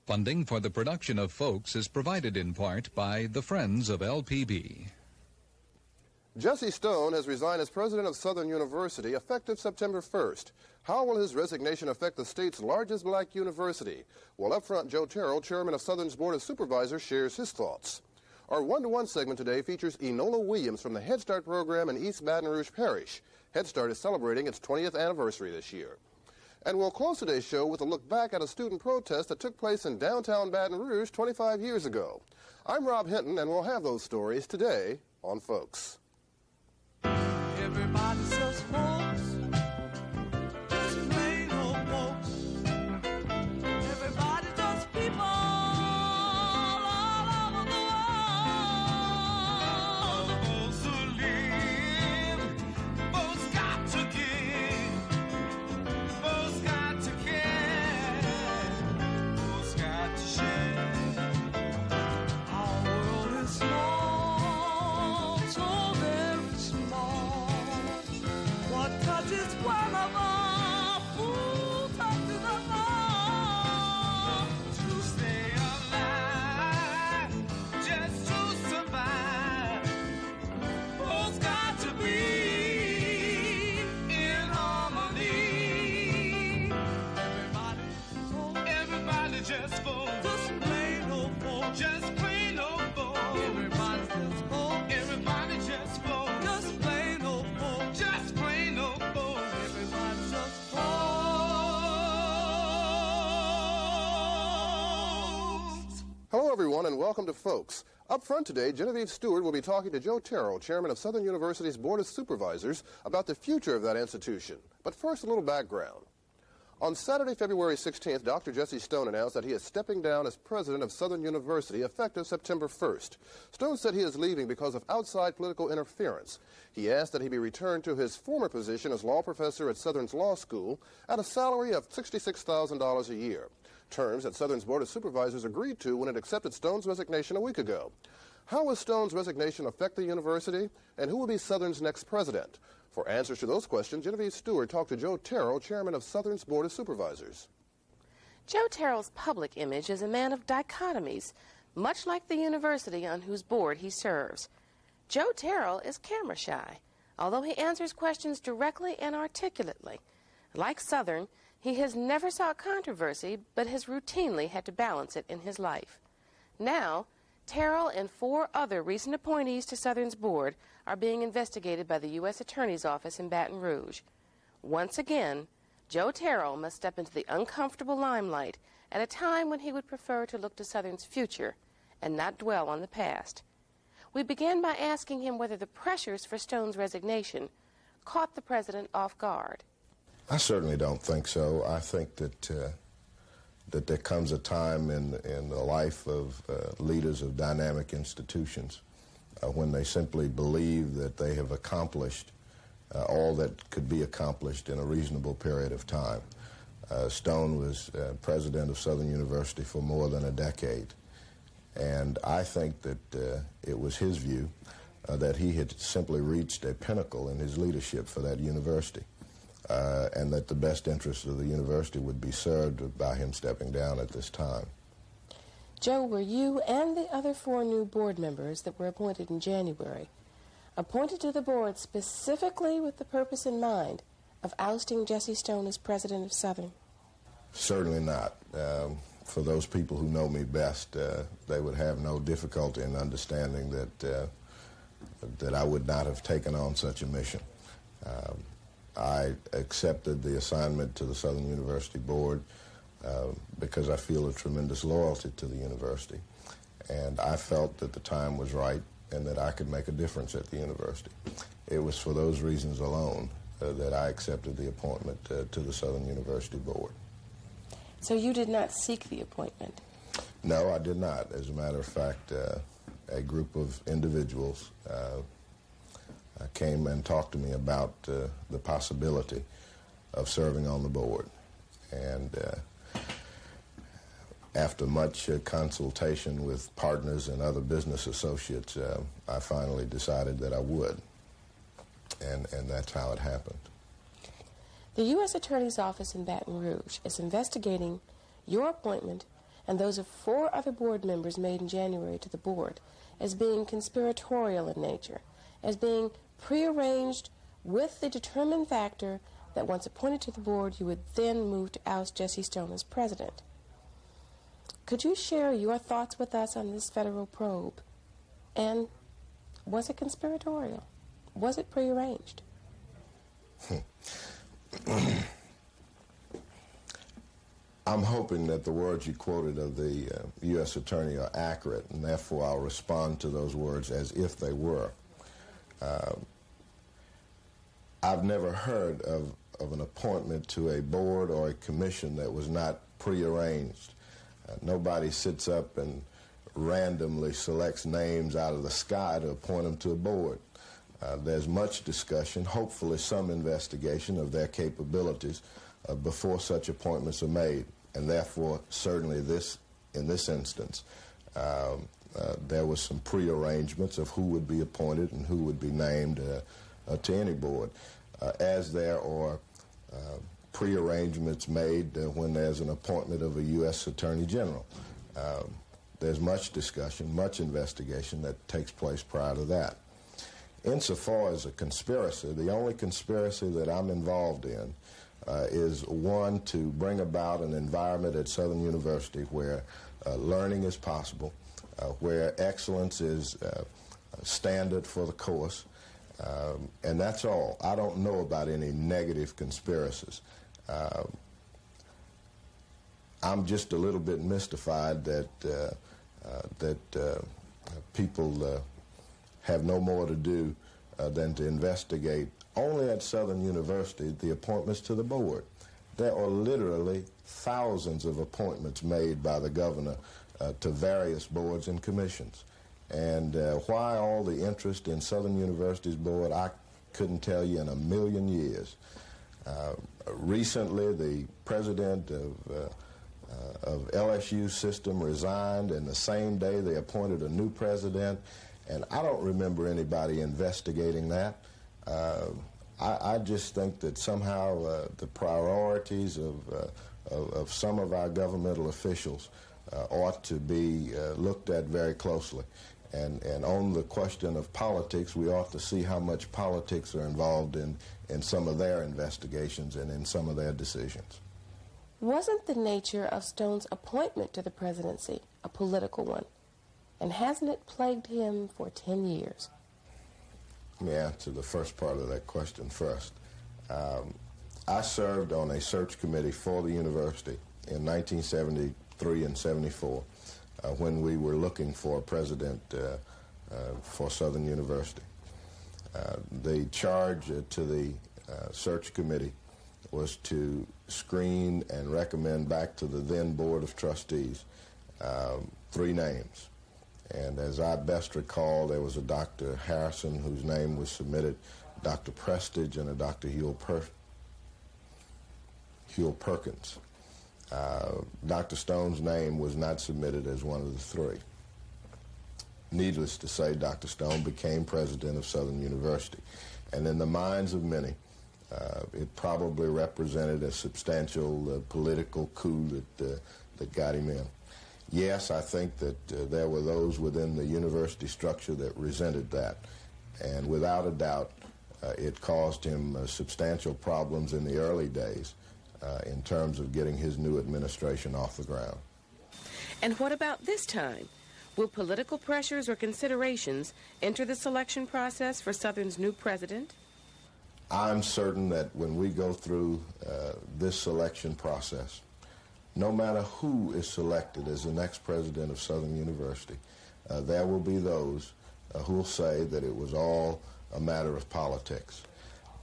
Funding for the production of Folks is provided in part by the Friends of LPB. Jesse Stone has resigned as president of Southern University effective September 1st. How will his resignation affect the state's largest black university? Well, up front, Joe Terrell, chairman of Southern's Board of Supervisors, shares his thoughts. Our one-to-one segment today features Enola Williams from the Head Start program in East Baton Rouge Parish. Head Start is celebrating its 20th anniversary this year. And we'll close today's show with a look back at a student protest that took place in downtown Baton Rouge 25 years ago. I'm Rob Hinton, and we'll have those stories today on Folks. Everybody says folks, just plain old folks. Everybody just people all over the world. Folks who live, folks got to give, folks got to care, folks got to share. Our world is small, so very small. What touches one of us, who touches us all? To stay alive, just to survive, folks got to be in harmony. Everybody just folks, just plain old folks, just plain old folks. Everybody just folks, everybody just folks, just plain old folks, just plain old folks. Everybody just folks. Hello, everyone, and welcome to Folks. Up front today, Genevieve Stewart will be talking to Joe Terrell, chairman of Southern University's Board of Supervisors, about the future of that institution. But first, a little background. On Saturday, February 16th, Dr. Jesse Stone announced that he is stepping down as president of Southern University effective September 1st. Stone said he is leaving because of outside political interference. He asked that he be returned to his former position as law professor at Southern's Law School at a salary of $66,000 a year, terms that Southern's Board of Supervisors agreed to when it accepted Stone's resignation a week ago. How will Stone's resignation affect the university, and who will be Southern's next president? For answers to those questions, Genevieve Stewart talked to Joe Terrell, chairman of Southern's Board of Supervisors. Joe Terrell's public image is a man of dichotomies, much like the university on whose board he serves. Joe Terrell is camera shy, although he answers questions directly and articulately. Like Southern, he has never sought controversy, but has routinely had to balance it in his life. Now, Terrell and 4 other recent appointees to Southern's board are being investigated by the U.S. Attorney's Office in Baton Rouge. Once again, Joe Terrell must step into the uncomfortable limelight at a time when he would prefer to look to Southern's future and not dwell on the past. We began by asking him whether the pressures for Stone's resignation caught the president off guard. I certainly don't think so. I think that there comes a time in the life of leaders of dynamic institutions when they simply believe that they have accomplished all that could be accomplished in a reasonable period of time. Stone was president of Southern University for more than a decade, and I think that it was his view that he had simply reached a pinnacle in his leadership for that university. And that the best interests of the university would be served by him stepping down at this time. Joe, were you and the other 4 new board members that were appointed in January appointed to the board specifically with the purpose in mind of ousting Jesse Stone as president of Southern? Certainly not. For those people who know me best, they would have no difficulty in understanding that I would not have taken on such a mission. I accepted the assignment to the Southern University Board because I feel a tremendous loyalty to the university. And I felt that the time was right and that I could make a difference at the university. It was for those reasons alone that I accepted the appointment to the Southern University Board. So you did not seek the appointment? No, I did not. As a matter of fact, a group of individuals came and talked to me about the possibility of serving on the board. And after much consultation with partners and other business associates, I finally decided that I would, and that's how it happened. The U.S. Attorney's Office in Baton Rouge is investigating your appointment and those of 4 other board members made in January to the board as being conspiratorial in nature, as being prearranged with the determined factor that once appointed to the board, you would then move to oust Jesse Stone as president. Could you share your thoughts with us on this federal probe? And was it conspiratorial? Was it prearranged? I'm hoping that the words you quoted of the U.S. Attorney are accurate, and therefore I'll respond to those words as if they were. I've never heard of an appointment to a board or a commission that was not prearranged. Nobody sits up and randomly selects names out of the sky to appoint them to a board. There's much discussion, hopefully some investigation of their capabilities before such appointments are made, and therefore certainly in this instance there was some prearrangements of who would be appointed and who would be named to any board, as there are prearrangements made when there's an appointment of a U.S. Attorney General. There's much discussion, much investigation that takes place prior to that. Insofar as a conspiracy, the only conspiracy that I'm involved in is one to bring about an environment at Southern University where learning is possible, where excellence is standard for the course, and that's all. I don't know about any negative conspiracies. I'm just a little bit mystified that people have no more to do than to investigate only at Southern University the appointments to the board. There are literally thousands of appointments made by the governor to various boards and commissions. And why all the interest in Southern University's board, I couldn't tell you in a million years. Recently, the president of LSU's system resigned, and the same day they appointed a new president, and I don't remember anybody investigating that. I just think that somehow the priorities of some of our governmental officials ought to be looked at very closely. And on the question of politics, we ought to see how much politics are involved in some of their investigations and in some of their decisions. Wasn't the nature of Stone's appointment to the presidency a political one? And hasn't it plagued him for 10 years? Let me answer the first part of that question first. I served on a search committee for the university in 1973 and 74 when we were looking for a president for Southern University. The charge to the search committee was to screen and recommend back to the then Board of Trustees 3 names. And as I best recall, there was a Dr. Harrison whose name was submitted, Dr. Prestige, and a Dr. Huell Perkins. Dr. Stone's name was not submitted as one of the 3. Needless to say, Dr. Stone became president of Southern University. And in the minds of many, it probably represented a substantial political coup that got him in. Yes, I think that there were those within the university structure that resented that. And without a doubt, it caused him substantial problems in the early days in terms of getting his new administration off the ground. And what about this time? Will political pressures or considerations enter the selection process for Southern's new president? I'm certain that when we go through this selection process, no matter who is selected as the next president of Southern University, there will be those who will say that it was all a matter of politics.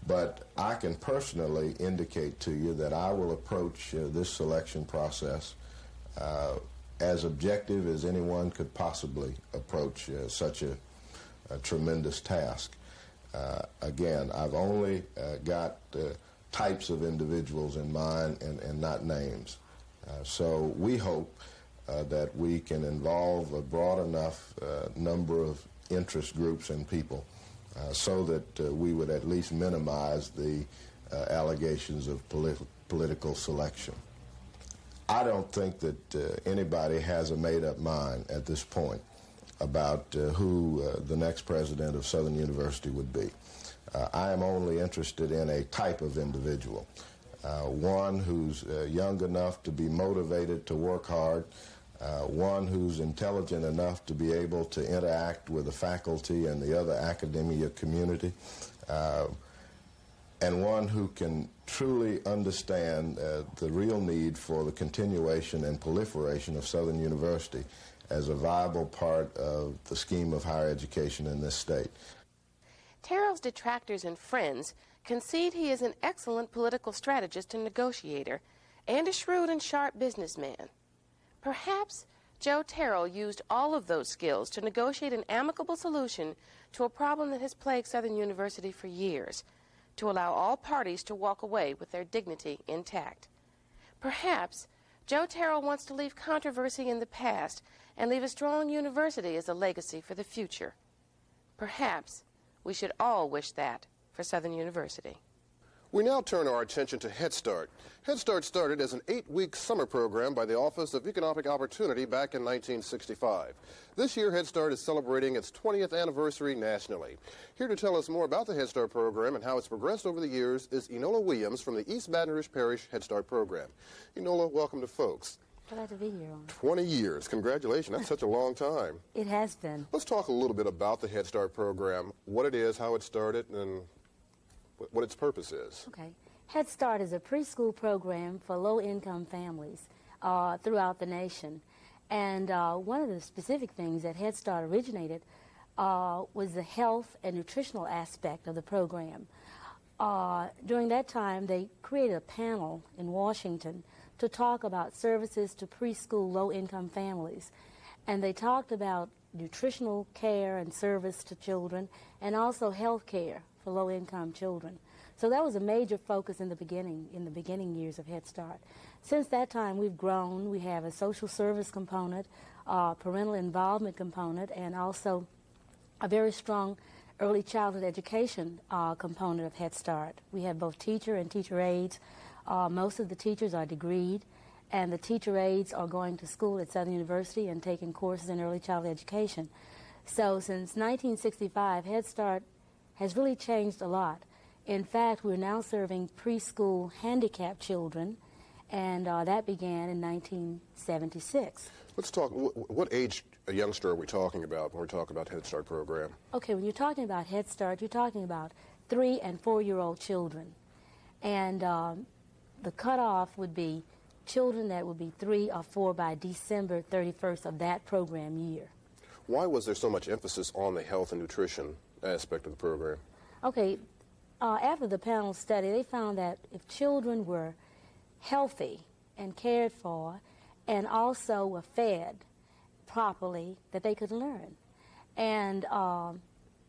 But I can personally indicate to you that I will approach this selection process as objective as anyone could possibly approach such a tremendous task. Again, I've only got types of individuals in mind and not names. So we hope that we can involve a broad enough number of interest groups and people so that we would at least minimize the allegations of political selection. I don't think that anybody has a made-up mind at this point about who the next president of Southern University would be. I am only interested in a type of individual, one who's young enough to be motivated to work hard, one who's intelligent enough to be able to interact with the faculty and the other academia community, and one who can truly understand the real need for the continuation and proliferation of Southern University as a viable part of the scheme of higher education in this state. Terrell's detractors and friends concede he is an excellent political strategist and negotiator, and a shrewd and sharp businessman. Perhaps Joe Terrell used all of those skills to negotiate an amicable solution to a problem that has plagued Southern University for years, to allow all parties to walk away with their dignity intact. Perhaps Joe Terrell wants to leave controversy in the past and leave a strong university as a legacy for the future. Perhaps we should all wish that for Southern University. We now turn our attention to Head Start. Head Start started as an 8-week summer program by the Office of Economic Opportunity back in 1965. This year, Head Start is celebrating its 20th anniversary nationally. Here to tell us more about the Head Start program and how it's progressed over the years is Enola Williams from the East Baton Rouge Parish Head Start program. Enola, welcome to Folks. Glad to be here. 20 years. Congratulations. That's such a long time. It has been. Let's talk a little bit about the Head Start program, what it is, how it started, and what its purpose is. Okay. Head Start is a preschool program for low-income families throughout the nation. And one of the specific things that Head Start originated was the health and nutritional aspect of the program. During that time, they created a panel in Washington to talk about services to preschool low-income families. And they talked about nutritional care and service to children, and also health care for low-income children. So that was a major focus in the beginning years of Head Start. Since that time, we've grown. We have a social service component, parental involvement component, and also a very strong early childhood education component of Head Start. We have both teacher and teacher aides. Most of the teachers are degreed, and the teacher aides are going to school at Southern University and taking courses in early childhood education. So since 1965, Head Start has really changed a lot. In fact, we're now serving preschool handicapped children, and that began in 1976. Let's talk, what age a youngster are we talking about when we're talking about Head Start program? Okay, when you're talking about Head Start, you're talking about 3- and 4-year-old children. And the cutoff would be children that would be 3 or 4 by December 31st of that program year. Why was there so much emphasis on the health and nutrition aspect of the program? Okay, after the panel study, they found that if children were healthy and cared for and also were fed properly, that they could learn. And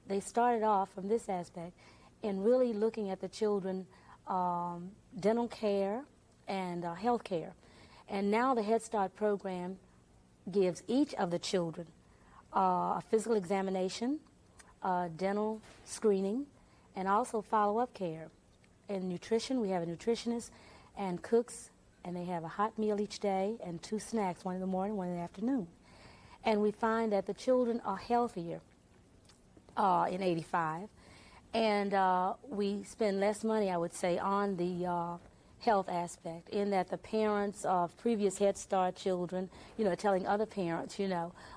they started off from this aspect in really looking at the children dental care and health care. And now the Head Start program gives each of the children a physical examination, dental screening, and also follow-up care. In nutrition, we have a nutritionist and cooks, and they have a hot meal each day and 2 snacks, one in the morning, one in the afternoon. And we find that the children are healthier in 85, and we spend less money, I would say, on the health aspect, in that the parents of previous Head Start children, telling other parents,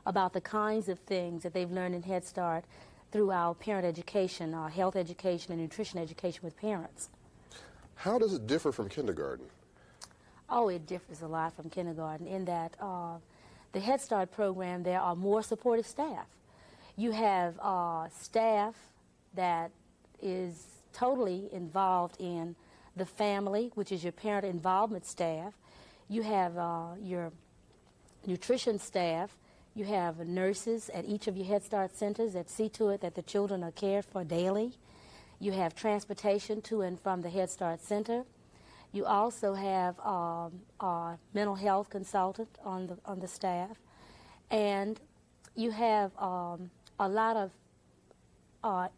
about the kinds of things that they've learned in Head Start through our parent education, our health education and nutrition education with parents. How does it differ from kindergarten? Oh, it differs a lot from kindergarten in that the Head Start program, there are more supportive staff. You have staff that is totally involved in the family, which is your parent involvement staff. You have your nutrition staff. You have nurses at each of your Head Start centers that see to it that the children are cared for daily. You have transportation to and from the Head Start center. You also have a mental health consultant on the staff, and you have a lot of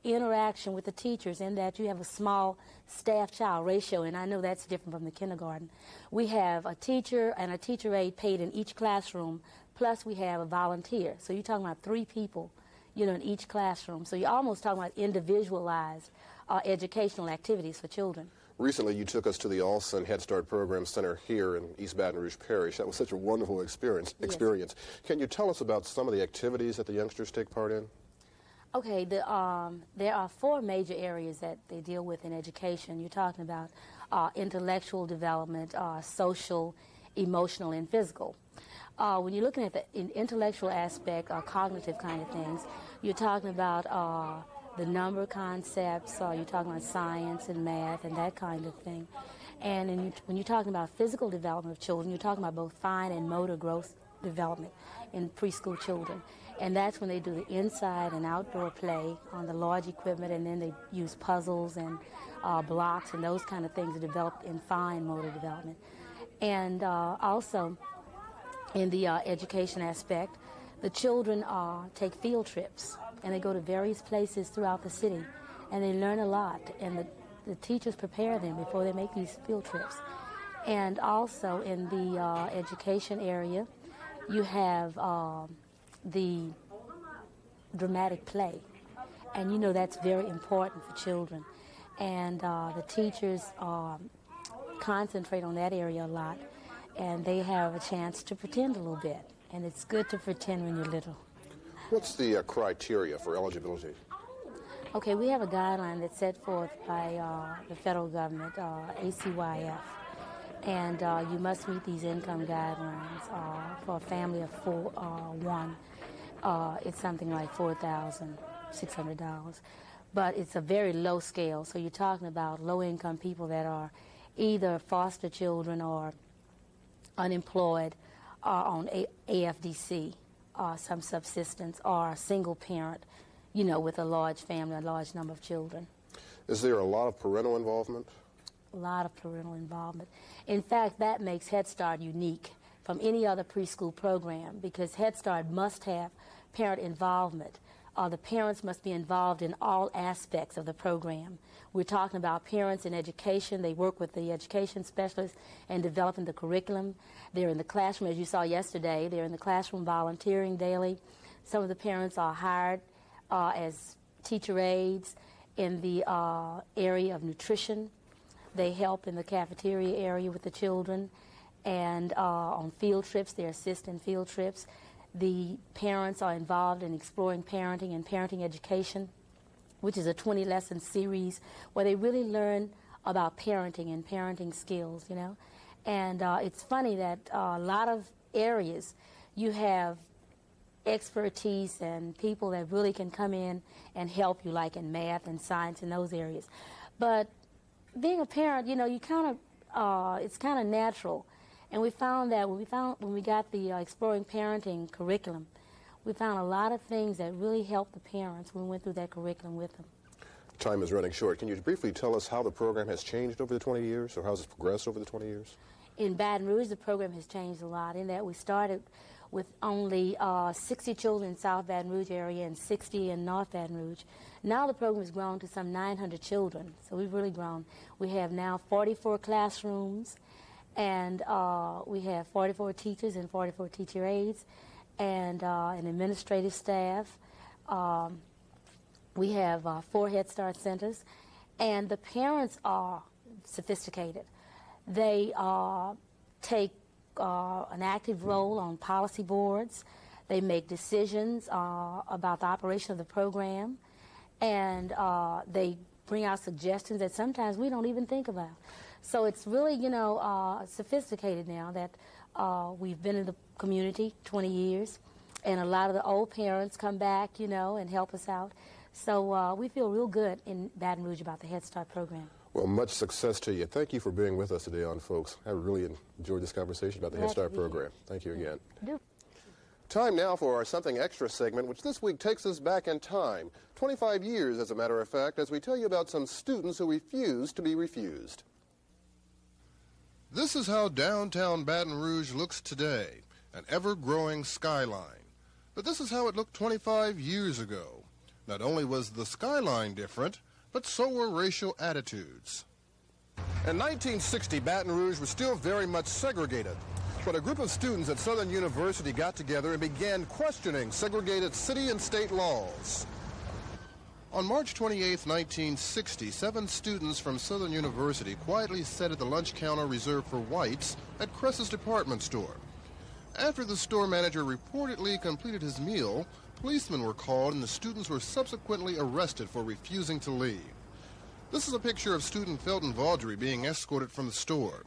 interaction with the teachers in that you have a small staff-child ratio, and I know that's different from the kindergarten. We have a teacher and a teacher aide paid in each classroom, plus we have a volunteer. So you're talking about 3 people, you know, in each classroom. So you're almost talking about individualized educational activities for children. Recently, you took us to the oust and Head Start Program Center here in East Baton Rouge Parish. That was such a wonderful experience. Yes. Can you tell us about some of the activities that the youngsters take part in? Okay, there are 4 major areas that they deal with in education. You're talking about intellectual development, social, emotional, and physical. When you're looking at the intellectual aspect or cognitive kind of things, you're talking about the number concepts, you're talking about science and math and that kind of thing. And when you're talking about physical development of children, you're talking about both fine and motor growth development in preschool children. And that's when they do the inside and outdoor play on the large equipment, and then they use puzzles and blocks and those kind of things to develop in fine motor development. And also in the education aspect, the children take field trips, and they go to various places throughout the city, and they learn a lot, and the teachers prepare them before they make these field trips. And also in the education area, you have the dramatic play, and you know that's very important for children, and the teachers concentrate on that area a lot, and they have a chance to pretend a little bit, and it's good to pretend when you're little. What's the criteria for eligibility? Okay, we have a guideline that's set forth by the federal government, ACYF, and you must meet these income guidelines for a family of one. It's something like $4,600, but it's a very low scale. So you're talking about low-income people that are either foster children or unemployed, or on AFDC, some subsistence, or a single parent, you know, with a large family, a large number of children. Is there a lot of parental involvement? A lot of parental involvement. In fact, that makes Head Start unique from any other preschool program, because Head Start must have parent involvement. The parents must be involved in all aspects of the program. We're talking about parents in education. They work with the education specialists in developing the curriculum. They're in the classroom, as you saw yesterday. They're in the classroom volunteering daily. Some of the parents are hired as teacher aides in the area of nutrition. They help in the cafeteria area with the children. And on field trips, they assist in field trips. The parents are involved in exploring parenting and parenting education, which is a 20-lesson series where they really learn about parenting and parenting skills, you know. And it's funny that a lot of areas you have expertise and people that really can come in and help you, like in math and science and those areas. But being a parent, you know, you kind of, it's kind of natural. And we found that when we got the Exploring Parenting curriculum, we found a lot of things that really helped the parents when we went through that curriculum with them. Time is running short. Can you briefly tell us how the program has changed over the 20 years, or how has it progressed over the 20 years? In Baton Rouge, the program has changed a lot in that we started with only 60 children in South Baton Rouge area and 60 in North Baton Rouge. Now the program has grown to some 900 children, so we've really grown. We have now 44 classrooms, and we have 44 teachers and 44 teacher aides, and an administrative staff. We have 4 Head Start centers, and the parents are sophisticated. They take an active role on policy boards. They make decisions about the operation of the program, and they bring out suggestions that sometimes we don't even think about. So it's really, you know, sophisticated now that we've been in the community 20 years, and a lot of the old parents come back, you know, and help us out. So we feel real good in Baton Rouge about the Head Start program. Well, much success to you. Thank you for being with us today on Folks. I really enjoyed this conversation about the Head Start program. Thank you again. Time now for our Something Extra segment, which this week takes us back in time, 25 years as a matter of fact, as we tell you about some students who refused to be refused. This is how downtown Baton Rouge looks today, an ever-growing skyline. But this is how it looked 25 years ago. Not only was the skyline different, but so were racial attitudes. In 1960, Baton Rouge was still very much segregated, but a group of students at Southern University got together and began questioning segregated city and state laws. On March 28, 1960, 7 students from Southern University quietly sat at the lunch counter reserved for whites at Cress's department store. After the store manager reportedly completed his meal, policemen were called and the students were subsequently arrested for refusing to leave. This is a picture of student Felton Vaudry being escorted from the store.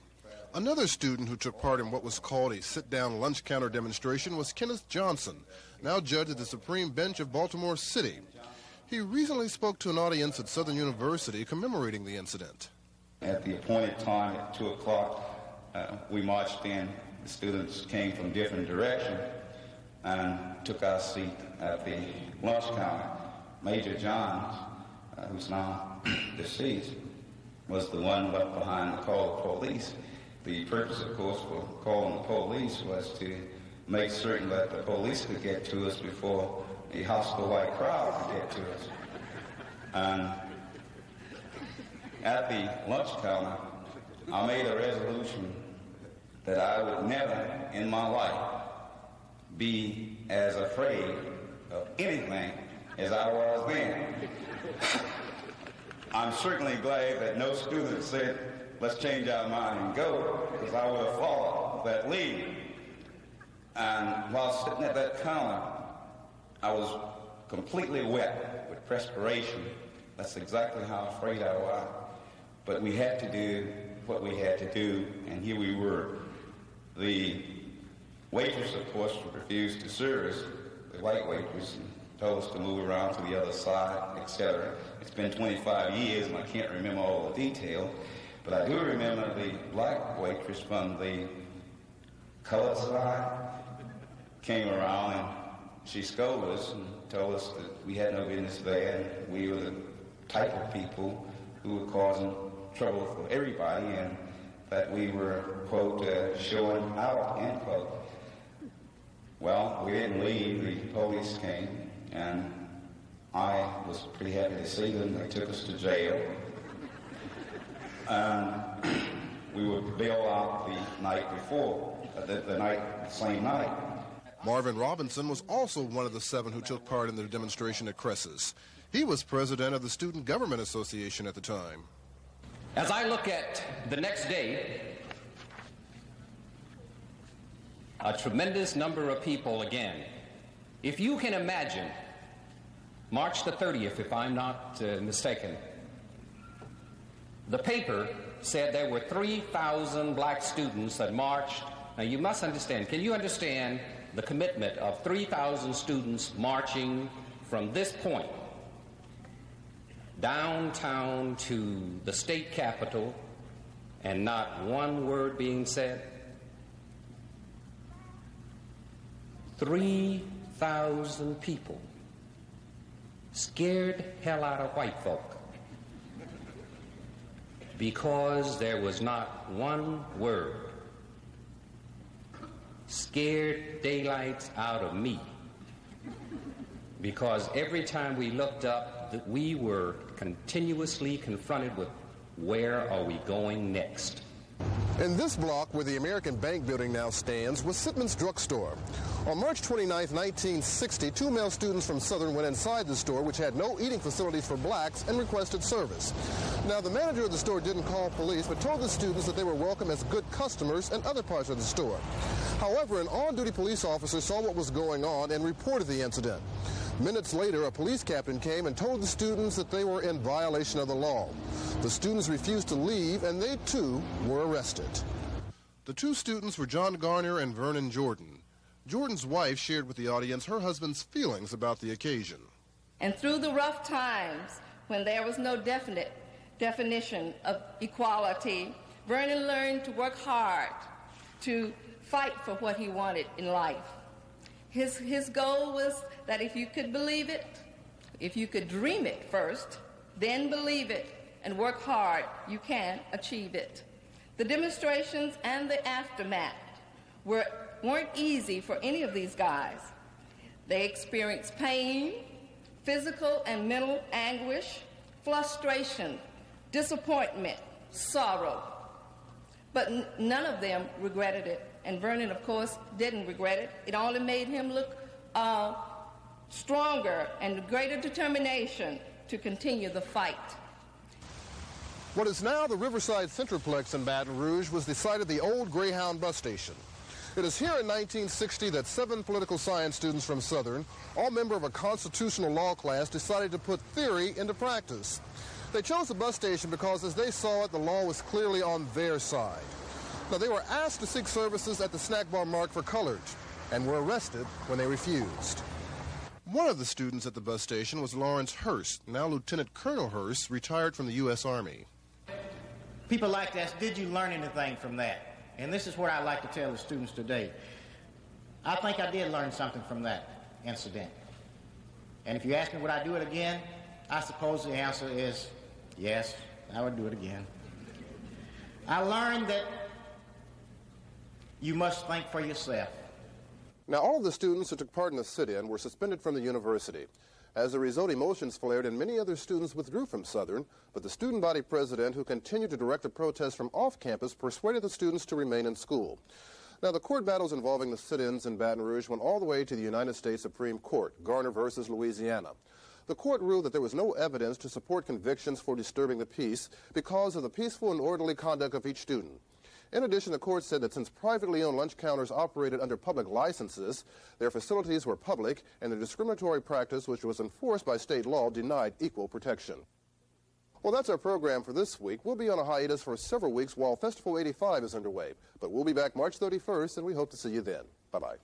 Another student who took part in what was called a sit-down lunch counter demonstration was Kenneth Johnson, now judge at the Supreme Bench of Baltimore City. He recently spoke to an audience at Southern University commemorating the incident. At the appointed time at 2 o'clock, we marched in. The students came from different directions and took our seat at the lunch counter. Major Johns, who's now deceased, was the one left behind to call the police. The purpose, of course, for calling the police was to make certain that the police could get to us before a hostile white crowd could get to us. And at the lunch counter, I made a resolution that I would never in my life be as afraid of anything as I was then. I'm certainly glad that no student said, let's change our mind and go, because I would have followed that lead. And while sitting at that counter, I was completely wet with perspiration. That's exactly how afraid I was. But we had to do what we had to do, and here we were. The waitress, of course, refused to serve us, the white waitress, and told us to move around to the other side, etc. It's been 25 years, and I can't remember all the detail, but I do remember the black waitress from the colored side came around and she scolded us and told us that we had no business there, and we were the type of people who were causing trouble for everybody, and that we were, quote, showing out, end quote. Well, we didn't leave. The police came, and I was pretty happy to see them. They took us to jail. We were bailed out the night before, the same night. Marvin Robinson was also one of the 7 who took part in the demonstration at Cress's. He was president of the Student Government Association at the time. As I look at the next day, a tremendous number of people again. If you can imagine, March the 30th, if I'm not mistaken, the paper said there were 3,000 black students that marched. Now you must understand, can you understand the commitment of 3,000 students marching from this point downtown to the state capitol and not one word being said? 3,000 people scared hell out of white folk because there was not one word. Scared daylights out of me because every time we looked up, we were continuously confronted with where are we going next? In this block, where the American Bank building now stands, was Sitman's Drugstore. On March 29, 1960, 2 male students from Southern went inside the store, which had no eating facilities for blacks, and requested service. Now, the manager of the store didn't call police, but told the students that they were welcome as good customers in other parts of the store. However, an on-duty police officer saw what was going on and reported the incident. Minutes later, a police captain came and told the students that they were in violation of the law. The students refused to leave, and they, too, were arrested. The 2 students were John Garner and Vernon Jordan. Jordan's wife shared with the audience her husband's feelings about the occasion. And through the rough times, when there was no definite definition of equality, Vernon learned to work hard to fight for what he wanted in life. His goal was that if you could believe it, if you could dream it first, then believe it, and work hard, you can achieve it. The demonstrations and the aftermath weren't easy for any of these guys. They experienced pain, physical and mental anguish, frustration, disappointment, sorrow. But none of them regretted it. And Vernon, of course, didn't regret it. It only made him look stronger and greater determination to continue the fight. What is now the Riverside Centralplex in Baton Rouge was the site of the old Greyhound bus station. It is here in 1960 that 7 political science students from Southern, all member of a constitutional law class, decided to put theory into practice. They chose the bus station because, as they saw it, the law was clearly on their side. Now, they were asked to seek services at the snack bar marked for colored and were arrested when they refused. One of the students at the bus station was Lawrence Hurst, now Lieutenant Colonel Hurst, retired from the U.S. Army. People like to ask, did you learn anything from that? And this is what I like to tell the students today. I think I did learn something from that incident. And if you ask me would I do it again, I suppose the answer is yes, I would do it again. I learned that you must think for yourself. Now, all of the students who took part in the sit-in were suspended from the university. As a result, emotions flared and many other students withdrew from Southern, but the student body president, who continued to direct the protest from off-campus, persuaded the students to remain in school. Now, the court battles involving the sit-ins in Baton Rouge went all the way to the United States Supreme Court, Garner versus Louisiana. The court ruled that there was no evidence to support convictions for disturbing the peace because of the peaceful and orderly conduct of each student. In addition, the court said that since privately owned lunch counters operated under public licenses, their facilities were public, and the discriminatory practice, which was enforced by state law, denied equal protection. Well, that's our program for this week. We'll be on a hiatus for several weeks while Festival 85 is underway. But we'll be back March 31st, and we hope to see you then. Bye-bye.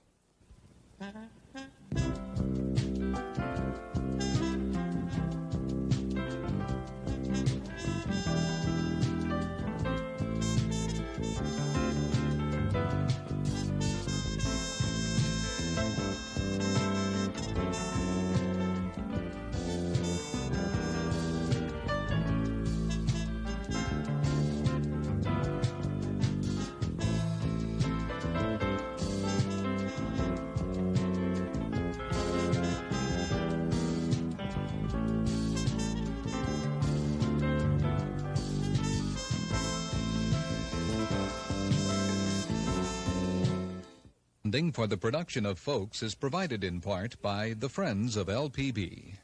Funding for the production of Folks is provided in part by the Friends of LPB.